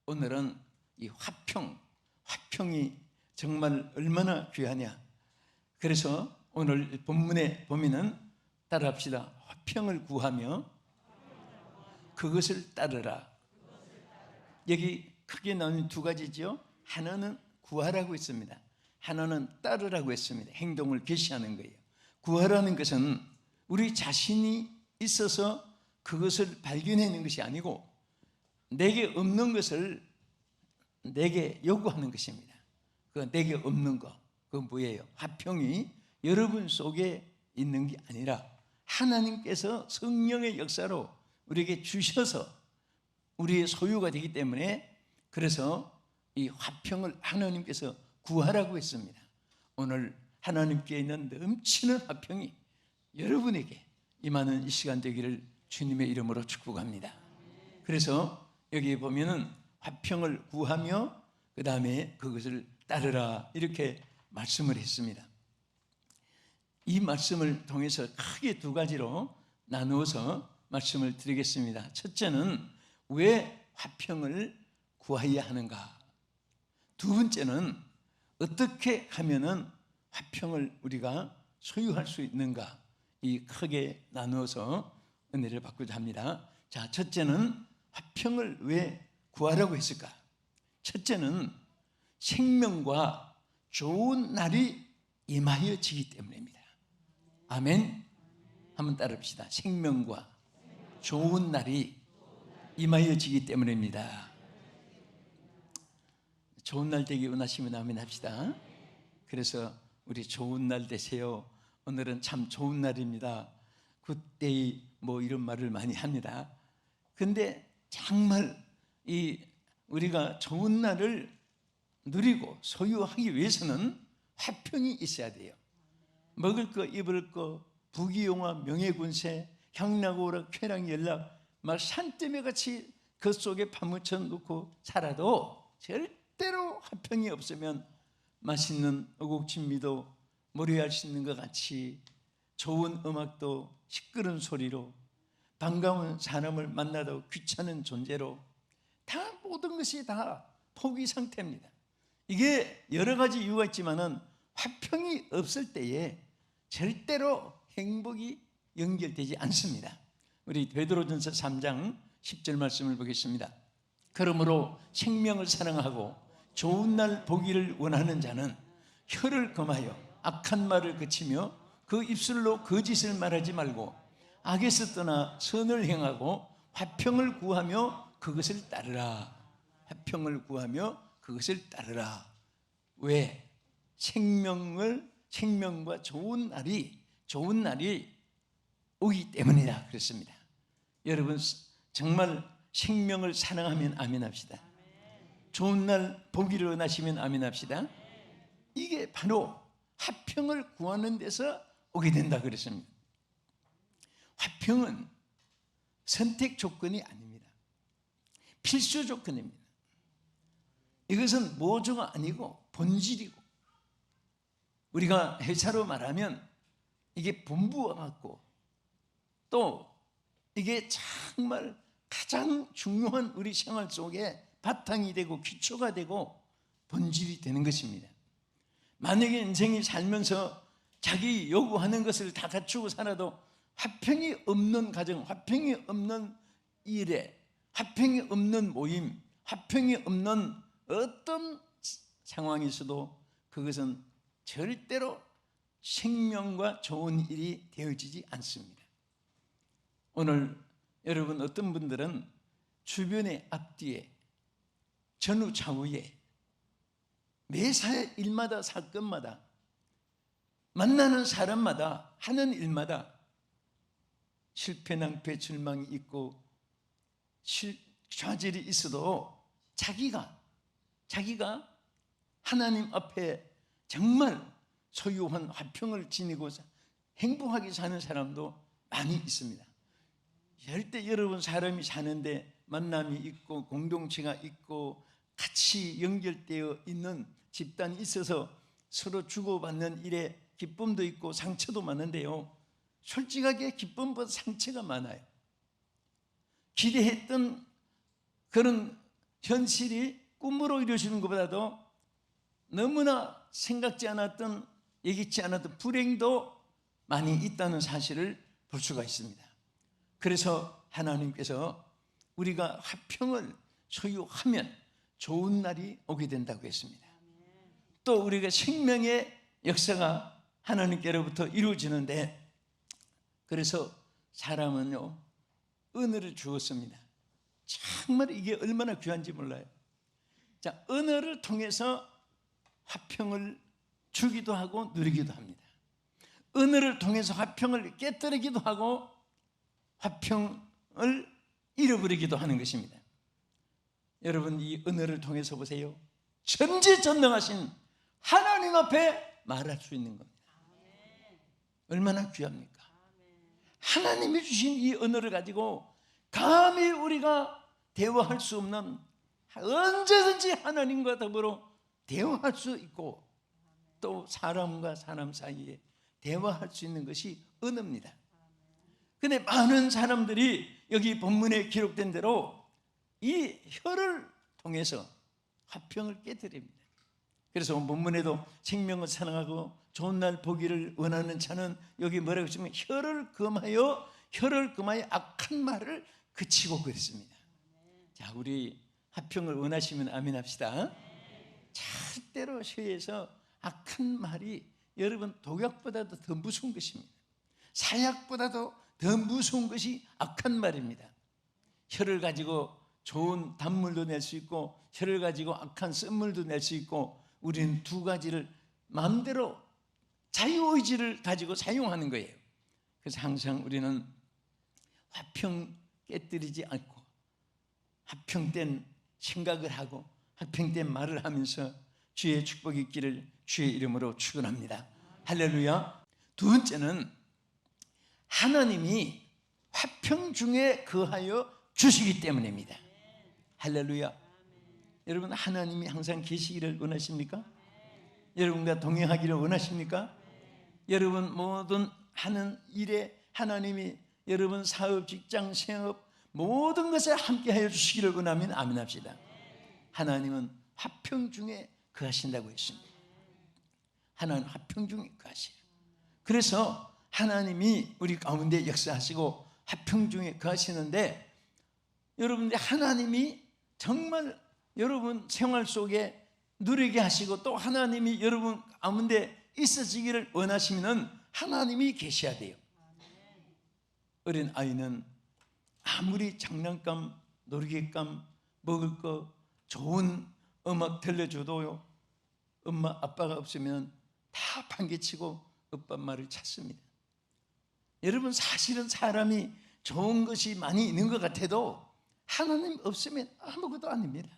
오늘은 이 화평이 정말 얼마나 귀하냐. 그래서 오늘 본문에 보면은 따라합시다. 화평을 구하며 그것을 따르라. 여기 크게 나눈 두 가지죠. 하나는 구하라고 했습니다. 하나는 따르라고 했습니다. 행동을 개시하는 거예요. 구하라는 것은 우리 자신이 있어서 그것을 발견하는 것이 아니고 내게 없는 것을 내게 요구하는 것입니다. 그 내게 없는 거, 그건 뭐예요? 화평이 여러분 속에 있는 게 아니라 하나님께서 성령의 역사로 우리에게 주셔서 우리의 소유가 되기 때문에, 그래서 이 화평을 하나님께서 구하라고 했습니다. 오늘 하나님께 있는 넘치는 화평이 여러분에게 임하는 이 시간 되기를 주님의 이름으로 축복합니다. 그래서 여기 보면은 화평을 구하며 그 다음에 그것을 따르라 이렇게 말씀을 했습니다. 이 말씀을 통해서 크게 두 가지로 나누어서 말씀을 드리겠습니다. 첫째는 왜 화평을 구해야 하는가? 두 번째는 어떻게 하면은 화평을 우리가 소유할 수 있는가? 이 크게 나누어서 은혜를 받고자 합니다. 자, 첫째는 화평을 왜 구하라고 했을까? 첫째는 생명과 좋은 날이 임하여지기 때문입니다. 아멘. 한번 따라합시다. 생명과 좋은 날이 임하여지기 때문입니다. 좋은 날 되기 원하시면 아멘 합시다. 그래서 우리 좋은 날 되세요. 오늘은 참 좋은 날입니다. 굿데이 뭐 이런 말을 많이 합니다. 근데 정말 우리가 좋은 날을 누리고 소유하기 위해서는 화평이 있어야 돼요. 먹을 거, 입을 거, 부귀영화, 명예군세, 향락오락, 쾌락연락, 막 산더미 같이 그 속에 파묻혀 놓고 살아도 절대로 화평이 없으면 맛있는 어곡진미도 몰이할 수 있는 것 같이, 좋은 음악도 시끄러운 소리로, 반가운 사람을 만나도 귀찮은 존재로, 다 모든 것이 다 포기 상태입니다. 이게 여러 가지 이유가 있지만은 화평이 없을 때에 절대로 행복이 연결되지 않습니다. 우리 베드로전서 3장 10절 말씀을 보겠습니다. 그러므로 생명을 사랑하고 좋은 날 보기를 원하는 자는 혀를 금하여 악한 말을 그치며 그 입술로 거짓을 말하지 말고 악에서 떠나 선을 행하고 화평을 구하며 그것을 따르라. 화평을 구하며 그것을 따르라. 왜? 생명과 좋은 날이 오기 때문이다 그랬습니다. 여러분 정말 생명을 사랑하면 아멘 합시다. 좋은 날 보기를 원하시면 아멘 합시다. 이게 바로 화평을 구하는 데서 오게 된다 그랬습니다. 화평은 선택 조건이 아닙니다. 필수 조건입니다. 이것은 모조가 아니고 본질이고, 우리가 회사로 말하면 이게 본부와 같고, 또 이게 정말 가장 중요한 우리 생활 속에 바탕이 되고 기초가 되고 본질이 되는 것입니다. 만약에 인생이 살면서 자기 요구하는 것을 다 갖추고 살아도 화평이 없는 가정, 화평이 없는 일에, 화평이 없는 모임, 화평이 없는 어떤 상황에서도 그것은 절대로 생명과 좋은 일이 되어지지 않습니다. 오늘 여러분 어떤 분들은 주변의 앞뒤에, 전후 차후에, 매사의 일마다 사건마다, 만나는 사람마다, 하는 일마다 실패, 낭패, 절망이 있고 좌절이 있어도 자기가 하나님 앞에 정말 소유한 화평을 지니고 행복하게 사는 사람도 많이 있습니다. 절대 여러분 사람이 사는데 만남이 있고 공동체가 있고 같이 연결되어 있는 집단이 있어서 서로 주고받는 일에 기쁨도 있고 상처도 많은데요, 솔직하게 기쁨보다 상처가 많아요. 기대했던 그런 현실이 꿈으로 이루어지는 것보다도 너무나 생각지 않았던, 예기치 않았던 불행도 많이 있다는 사실을 볼 수가 있습니다. 그래서 하나님께서 우리가 화평을 소유하면 좋은 날이 오게 된다고 했습니다. 또 우리가 생명의 역사가 하나님께로부터 이루어지는데, 그래서 사람은요 언어를 주었습니다. 정말 이게 얼마나 귀한지 몰라요. 자, 언어를 통해서 화평을 주기도 하고 누리기도 합니다. 언어를 통해서 화평을 깨뜨리기도 하고 화평을 잃어버리기도 하는 것입니다. 여러분, 이 언어를 통해서 보세요. 전지전능하신 하나님 앞에 말할 수 있는 겁니다. 얼마나 귀합니까? 하나님이 주신 이 언어를 가지고 감히 우리가 대화할 수 없는, 언제든지 하나님과 더불어 대화할 수 있고, 또 사람과 사람 사이에 대화할 수 있는 것이 언어입니다. 근데 많은 사람들이 여기 본문에 기록된 대로 이 혀를 통해서 화평을 깨뜨립니다. 그래서 본문에도 생명을 사랑하고 좋은 날 보기를 원하는 자는 여기 뭐라고 했으면 혀를 금하여 악한 말을 그치고 그랬습니다. 자, 우리 화평을 원하시면 아멘 합시다. 절대로 혀에서 악한 말이 여러분 독약보다도 더 무서운 것입니다. 사약보다도 더 무서운 것이 악한 말입니다. 혀를 가지고 좋은 단물도 낼 수 있고 혀를 가지고 악한 쓴물도 낼 수 있고, 우리는 두 가지를 마음대로 자유의지를 가지고 사용하는 거예요. 그래서 항상 우리는 화평 깨뜨리지 않고 화평된 생각을 하고 화평된 말을 하면서 주의 축복이 있기를 주의 이름으로 축원합니다. 할렐루야. 두 번째는 하나님이 화평 중에 거하여 주시기 때문입니다. 할렐루야. 여러분, 하나님이 항상 계시기를 원하십니까? 여러분과 동행하기를 원하십니까? 여러분 모든 하는 일에 하나님이 여러분 사업, 직장, 생업 모든 것에 함께하여 주시기를 원하면 아멘 합시다. 하나님은 화평 중에 거하신다고 했습니다. 하나님 화평 중에 거하시요. 그래서 하나님이 우리 가운데 역사하시고 화평 중에 거하시는데, 여러분들 하나님이 정말 여러분 생활 속에 누리게 하시고 또 하나님이 여러분 가운데 있어지기를 원하시면 하나님이 계셔야 돼요. 어린 아이는 아무리 장난감, 놀이기감, 먹을 거, 좋은 음악 들려줘도요, 엄마 아빠가 없으면 다 방개치고 아빠 말을 찾습니다. 여러분, 사실은 사람이 좋은 것이 많이 있는 것 같아도 하나님 없으면 아무것도 아닙니다.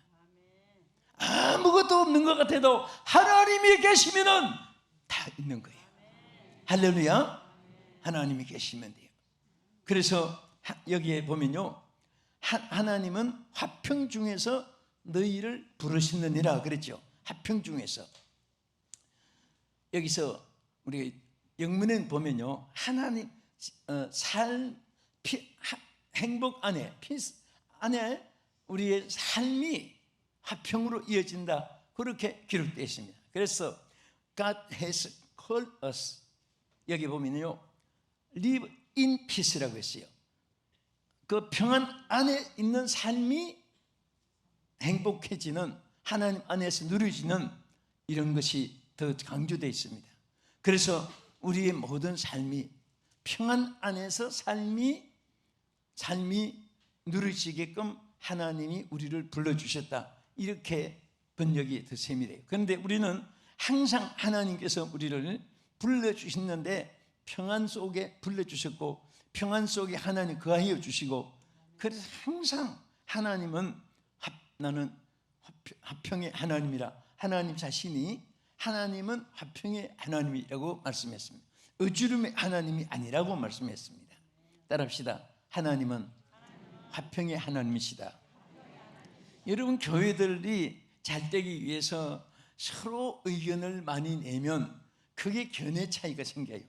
아무것도 없는 것 같아도 하나님이 계시면 다 있는 거예요. 할렐루야. 하나님이 계시면 돼요. 그래서 여기에 보면요, 하나님은 화평 중에서 너희를 부르시느니라 그랬죠. 화평 중에서. 여기서 우리 영문에 보면요, 하나님 행복 안에, 피스 안에 우리의 삶이 화평으로 이어진다, 그렇게 기록되어 있습니다. 그래서 God has called us, 여기 보면요 live in peace라고 했어요. 그 평안 안에 있는 삶이 행복해지는, 하나님 안에서 누려지는 이런 것이 더 강조되어 있습니다. 그래서 우리의 모든 삶이 평안 안에서 삶이 누려지게끔 하나님이 우리를 불러주셨다, 이렇게 번역이 더 세밀해요. 그런데 우리는 항상 하나님께서 우리를 불러주셨는데 평안 속에 불러주셨고 평안 속에 하나님 거하여 주시고, 그래서 항상 하나님은 나는 화평의 하나님이라, 하나님 자신이 하나님은 화평의 하나님이라고 말씀했습니다. 어지름의 하나님이 아니라고 말씀했습니다. 따라합시다. 하나님은 화평의 하나님이시다. 여러분, 교회들이 잘 되기 위해서 서로 의견을 많이 내면 그게 견해 차이가 생겨요.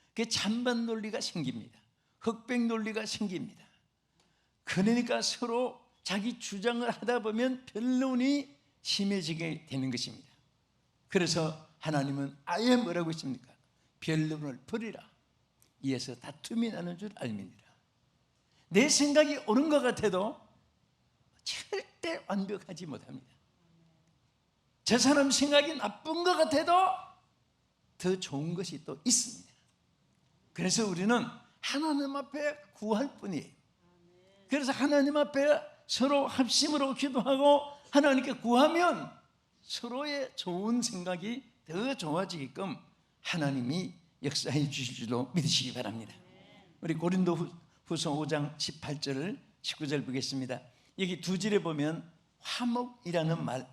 그게 찬반 논리가 생깁니다. 흑백 논리가 생깁니다. 그러니까 서로 자기 주장을 하다 보면 변론이 심해지게 되는 것입니다. 그래서 하나님은 아예 뭐라고 했습니까? 변론을 버리라. 이에서 다툼이 나는 줄 알미니라. 내 생각이 옳은 것 같아도 절대 완벽하지 못합니다. 저 사람 생각이 나쁜 것 같아도 더 좋은 것이 또 있습니다. 그래서 우리는 하나님 앞에 구할 뿐이에요. 그래서 하나님 앞에 서로 합심으로 기도하고 하나님께 구하면 서로의 좋은 생각이 더 좋아지게끔 하나님이 역사해 주실 줄로 믿으시기 바랍니다. 우리 고린도후서 5장 18절을 19절 보겠습니다. 여기 두 절에 보면 화목이라는 말,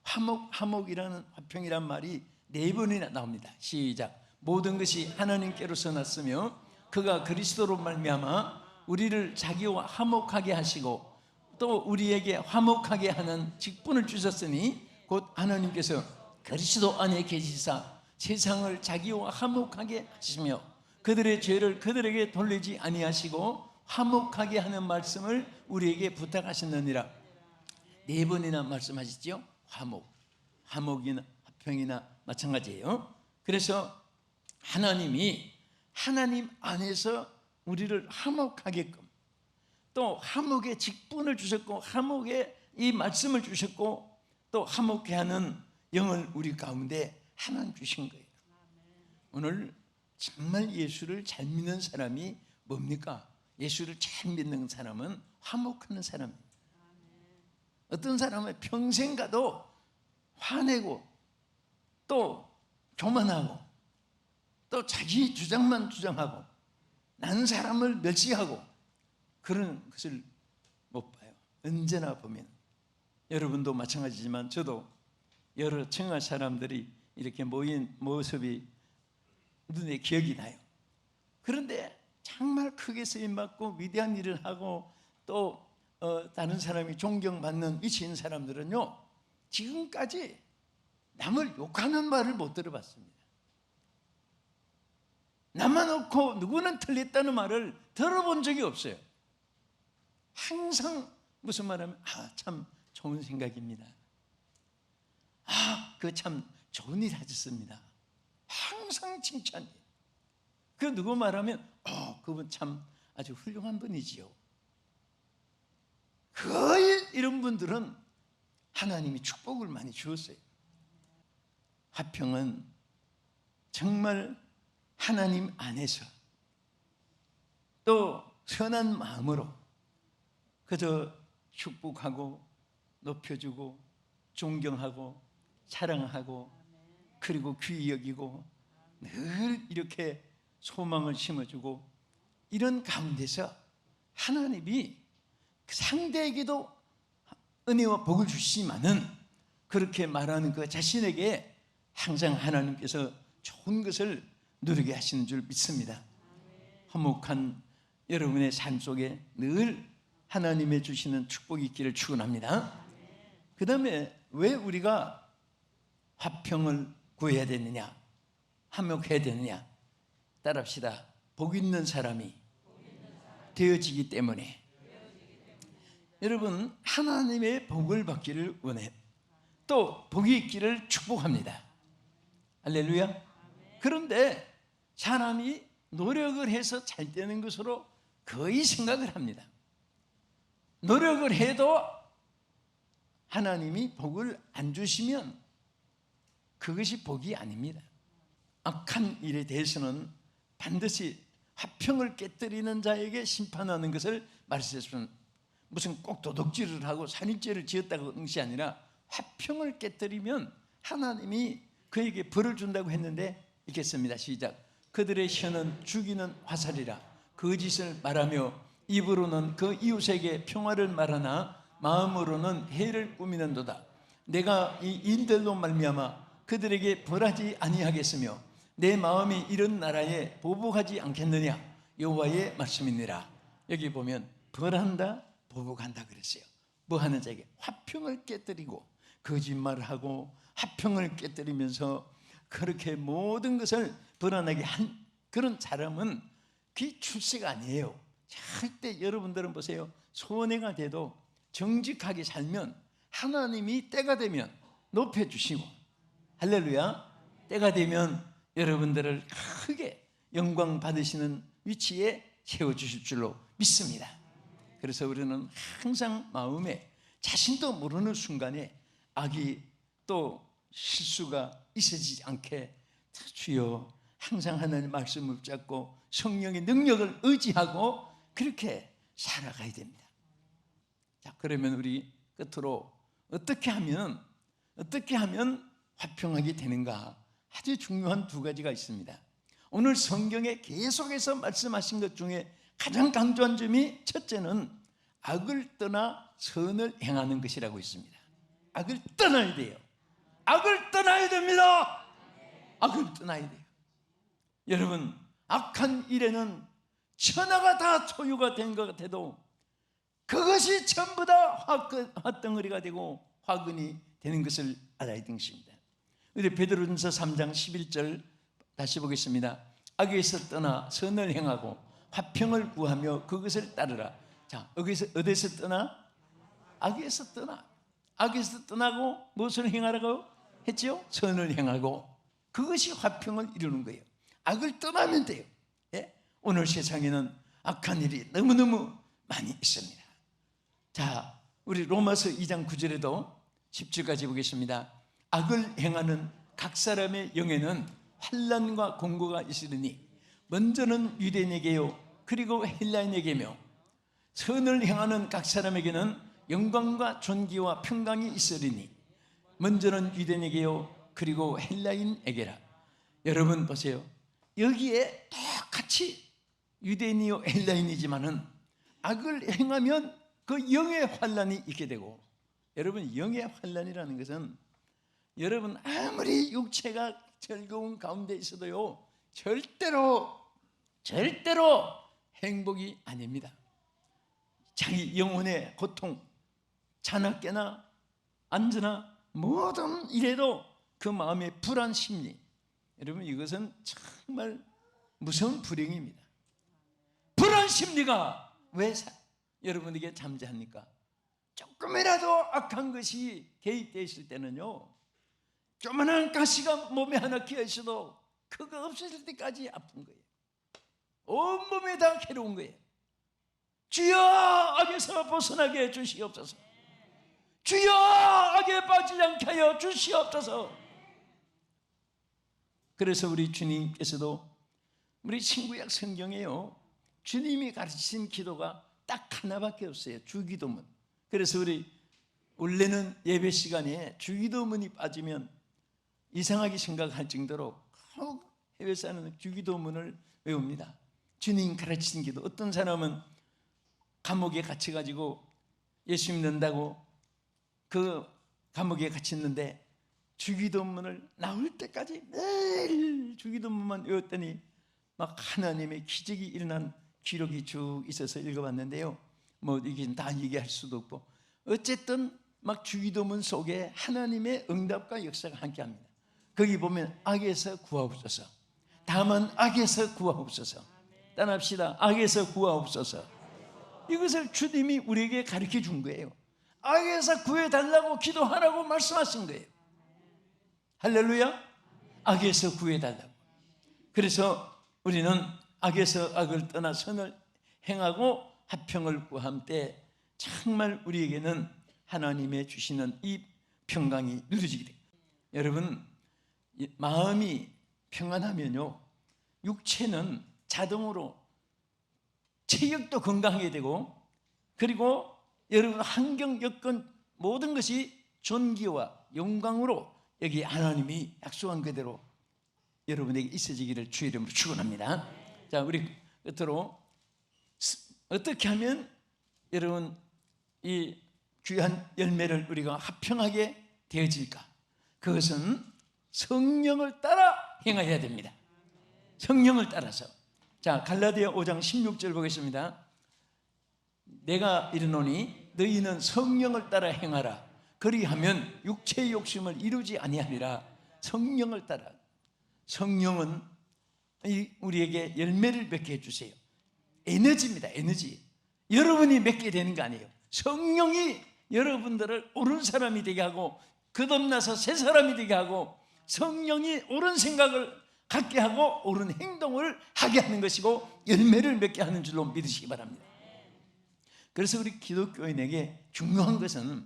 화목이라는 화평이란 말이 4번이나 나옵니다. 시작. 모든 것이 하나님께로서 났으며 그가 그리스도로 말미암아 우리를 자기와 화목하게 하시고 또 우리에게 화목하게 하는 직분을 주셨으니 곧 하나님께서 그리스도 안에 계시사 세상을 자기와 화목하게 하시며 그들의 죄를 그들에게 돌리지 아니하시고 화목하게 하는 말씀을 우리에게 부탁하셨느니라. 4번이나 말씀하시죠. 화목이나 화평이나 마찬가지예요. 그래서 하나님이 하나님 안에서 우리를 화목하게끔 또 화목의 직분을 주셨고 화목의 이 말씀을 주셨고 또 화목케 하는 영을 우리 가운데 하나님 주신 거예요. 오늘 정말 예수를 잘 믿는 사람이 뭡니까? 예수를 잘 믿는 사람은 화목하는 사람입니다. 어떤 사람은 평생 가도 화내고 또 교만하고 또 자기 주장만 주장하고 나는 사람을 멸시하고 그런 것을 못 봐요. 언제나 보면 여러분도 마찬가지지만 저도 여러 청아 사람들이 이렇게 모인 모습이 눈에 기억이 나요. 그런데 정말 크게 쓰임받고 위대한 일을 하고 또 다른 사람이 존경받는 위치에 있는 사람들은요 지금까지 남을 욕하는 말을 못 들어봤습니다. 나만 옳고 누구는 틀렸다는 말을 들어본 적이 없어요. 항상 무슨 말하면 참 좋은 생각입니다. 그 참 좋은 일 하셨습니다. 항상 칭찬이에요. 그 누구 말하면 그분 참 아주 훌륭한 분이지요. 거의 이런 분들은 하나님이 축복을 많이 주었어요. 화평은 정말 하나님 안에서 또 선한 마음으로 그저 축복하고 높여주고 존경하고 사랑하고 그리고 귀히 여기고 늘 이렇게 소망을 심어주고 이런 가운데서 하나님이 상대에게도 은혜와 복을 주시지만은 그렇게 말하는 그 자신에게 항상 하나님께서 좋은 것을 누리게 하시는 줄 믿습니다. 화목한 여러분의 삶 속에 늘 하나님의 주시는 축복이 있기를 축원합니다. 그 다음에 왜 우리가 화평을 구해야 되느냐, 화목해야 되느냐? 따라합시다. 복 있는 사람이 되어지기 때문에. 여러분 하나님의 복을 받기를 원해 또 복이 있기를 축복합니다. 할렐루야. 그런데 사람이 노력을 해서 잘 되는 것으로 거의 생각을 합니다. 노력을 해도 하나님이 복을 안 주시면 그것이 복이 아닙니다. 악한 일에 대해서는 반드시 화평을 깨뜨리는 자에게 심판하는 것을 말씀하셨습니다. 무슨 꼭 도둑질을 하고 살인죄를 지었다고 하는 것이 아니라 화평을 깨뜨리면 하나님이 그에게 벌을 준다고 했는데 읽겠습니다. 시작. 그들의 혀는 죽이는 화살이라 거짓을 말하며 입으로는 그 이웃에게 평화를 말하나 마음으로는 해를 꾸미는도다. 내가 이 인들로 말미암아 그들에게 벌하지 아니하겠으며 내 마음이 이런 나라에 보복하지 않겠느냐 여호와의 말씀이니라. 여기 보면 벌한다 보복한다 그랬어요. 뭐 하는 자에게 화평을 깨뜨리고 거짓말을 하고 화평을 깨뜨리면서 그렇게 모든 것을 불안하게 한 그런 사람은 그게 출세가 아니에요. 절대 여러분들은 보세요. 손해가 돼도 정직하게 살면 하나님이 때가 되면 높여주시고, 할렐루야, 때가 되면 여러분들을 크게 영광 받으시는 위치에 세워주실 줄로 믿습니다. 그래서 우리는 항상 마음에 자신도 모르는 순간에 악이 또 실수가 있어지지 않게 주여 항상 하나님의 말씀을 붙잡고 성령의 능력을 의지하고 그렇게 살아가야 됩니다. 자, 그러면 우리 끝으로 어떻게 하면 화평하게 되는가? 아주 중요한 두 가지가 있습니다. 오늘 성경에 계속해서 말씀하신 것 중에 가장 강조한 점이, 첫째는 악을 떠나 선을 행하는 것이라고 있습니다. 악을 떠나야 돼요. 악을 떠나야 됩니다. 악을 떠나야 돼요. 여러분, 악한 일에는 천하가 다 소유가 된 것 같아도 그것이 전부 다 화덩어리가 되고 화근이 되는 것을 알아야 되는 것입니다. 우리 베드로전서 3장 11절 다시 보겠습니다. 악에서 떠나 선을 행하고 화평을 구하며 그것을 따르라. 자, 어디서 떠나? 악에서 떠나. 악에서 떠나고 무엇을 행하라고 했죠? 선을 행하고 그것이 화평을 이루는 거예요. 악을 떠나면 돼요. 예? 오늘 세상에는 악한 일이 너무너무 많이 있습니다. 자, 우리 로마서 2장 9절에도 10절까지 보겠습니다. 악을 행하는 각 사람의 영에는 환난과 공고가 있으리니 먼저는 유대인에게요 그리고 헬라인에게며 선을 행하는 각 사람에게는 영광과 존귀와 평강이 있으리니 먼저는 유대인에게요 그리고 헬라인에게라. 여러분 보세요. 여기에 똑같이 유대인이요 헬라인이지만은 악을 행하면 그 영의 환난이 있게 되고, 여러분 영의 환난이라는 것은 여러분 아무리 육체가 즐거운 가운데 있어도요 절대로 행복이 아닙니다. 자기 영혼의 고통, 자나깨나 앉으나 모든 일에도 그 마음의 불안 심리, 여러분 이것은 정말 무서운 불행입니다. 불안 심리가 왜 여러분에게 잠재합니까? 조금이라도 악한 것이 개입되어 있을 때는요, 조그만한 가시가 몸에 하나 끼어 있어도 그거 없어질 때까지 아픈 거예요. 온몸에 다 괴로운 거예요. 주여 악에서 벗어나게 해주시옵소서. 주여 악에 빠지지 않게 하여 주시옵소서. 그래서 우리 주님께서도 우리 신구약 성경에요 주님이 가르치신 기도가 딱 하나밖에 없어요. 주기도문. 그래서 우리 원래는 예배 시간에 주기도문이 빠지면 이상하게 생각할 정도로 해외 사람은 주기도문을 외웁니다. 주님 가르치신 기도. 어떤 사람은 감옥에 갇혀가지고 예수 믿는다고 그 감옥에 갇혔는데 주기도문을 나올 때까지 매일 주기도문만 외웠더니 막 하나님의 기적이 일어난 기록이 쭉 있어서 읽어봤는데요, 뭐 이게 다 얘기할 수도 없고 어쨌든 막 주기도문 속에 하나님의 응답과 역사가 함께합니다. 거기 보면 악에서 구하옵소서, 다만 악에서 구하옵소서, 따라합시다. 악에서 구하옵소서. 이것을 주님이 우리에게 가르쳐 준 거예요. 악에서 구해달라고 기도하라고 말씀하신 거예요. 할렐루야. 악에서 구해달라고. 그래서 우리는 악에서 악을 떠나 선을 행하고 화평을 구함 때 정말 우리에게는 하나님의 주시는 이 평강이 누려지게 됩니다. 여러분 마음이 평안하면요 육체는 자동으로 체력도 건강하게 되고, 그리고 여러분 환경 여건 모든 것이 존귀와 영광으로 여기 하나님이 약속한 그대로 여러분에게 있어지기를 주의 이름으로 축원합니다. 자, 우리 끝으로 어떻게 하면 여러분 이 귀한 열매를 우리가 화평하게 되어질까? 그것은 성령을 따라 행해야 됩니다. 성령을 따라서. 자, 갈라디아 5장 16절 보겠습니다. 내가 이르노니 너희는 성령을 따라 행하라. 그리하면 육체의 욕심을 이루지 아니하리라. 성령을 따라. 성령은 우리에게 열매를 맺게 해주세요. 에너지입니다. 에너지. 여러분이 맺게 되는 거 아니에요. 성령이 여러분들을 옳은 사람이 되게 하고 거듭나서 새 사람이 되게 하고 성령이 옳은 생각을 갖게 하고 옳은 행동을 하게 하는 것이고 열매를 맺게 하는 줄로 믿으시기 바랍니다. 그래서 우리 기독교인에게 중요한 것은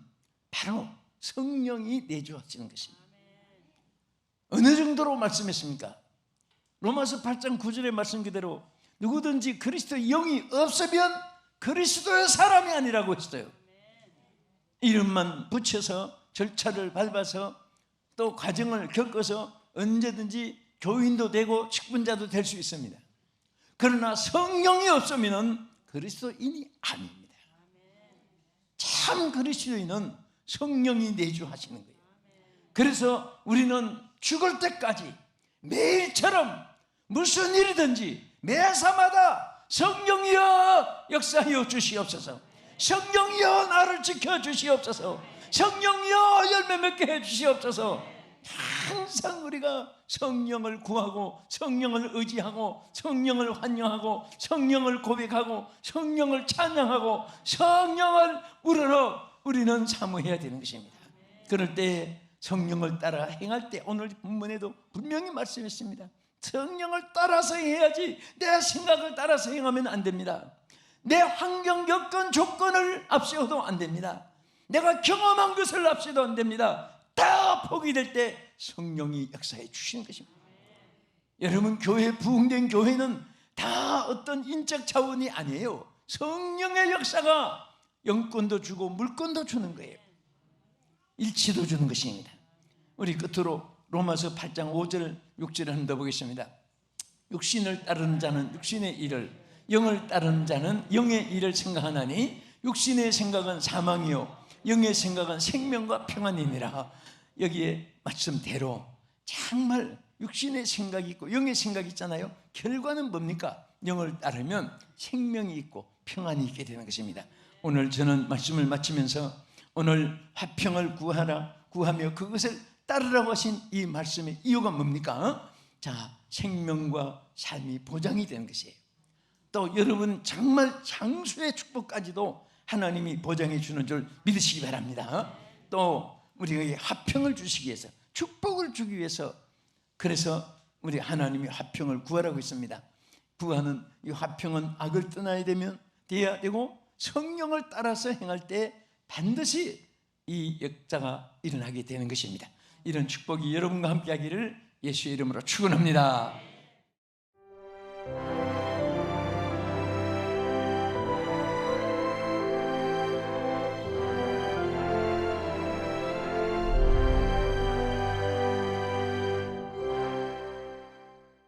바로 성령이 내주하시는 것입니다. 어느 정도로 말씀했습니까? 로마서 8장 9절의 말씀 그대로 누구든지 그리스도의 영이 없으면 그리스도의 사람이 아니라고 했어요. 이름만 붙여서 절차를 밟아서 또 과정을 겪어서 언제든지 교인도 되고 직분자도 될 수 있습니다. 그러나 성령이 없으면 그리스도인이 아닙니다. 참 그리스도인은 성령이 내주하시는 거예요. 그래서 우리는 죽을 때까지 매일처럼 무슨 일이든지 매사마다 성령이여 역사하여 주시옵소서, 성령이여 나를 지켜주시옵소서, 성령이여 열매 맺게 해주시옵소서. 항상 우리가 성령을 구하고 성령을 의지하고 성령을 환영하고 성령을 고백하고 성령을 찬양하고 성령을 우러러 우리는 사모해야 되는 것입니다. 그럴 때 성령을 따라 행할 때 오늘 본문에도 분명히 말씀했습니다. 성령을 따라서 해야지 내 생각을 따라서 행하면 안 됩니다. 내 환경, 여건, 조건을 앞세워도 안 됩니다. 내가 경험한 것을 앞세워도 안 됩니다. 다 포기될 때 성령이 역사해 주시는 것입니다. 여러분, 교회 부흥된 교회는 다 어떤 인적 차원이 아니에요. 성령의 역사가 영권도 주고 물권도 주는 거예요. 일치도 주는 것입니다. 우리 끝으로 로마서 8장 5절 6절을 한번 더 보겠습니다. 육신을 따르는 자는 육신의 일을, 영을 따르는 자는 영의 일을 생각하나니 육신의 생각은 사망이요 영의 생각은 생명과 평안이니라. 여기에 말씀대로 정말 육신의 생각이 있고 영의 생각이 있잖아요. 결과는 뭡니까? 영을 따르면 생명이 있고 평안이 있게 되는 것입니다. 오늘 저는 말씀을 마치면서 오늘 화평을 구하며 그것을 따르라고 하신 이 말씀의 이유가 뭡니까? 자, 생명과 삶이 보장이 되는 것이에요. 또 여러분 정말 장수의 축복까지도 하나님이 보장해 주는 줄 믿으시기 바랍니다. 또 우리에게 화평을 주시기 위해서, 축복을 주기 위해서, 그래서 우리 하나님이 화평을 구하라고 했습니다. 구하는 이 화평은 악을 떠나야 돼야 되고 성령을 따라서 행할 때 반드시 이 역사가 일어나게 되는 것입니다. 이런 축복이 여러분과 함께 하기를 예수의 이름으로 축원합니다.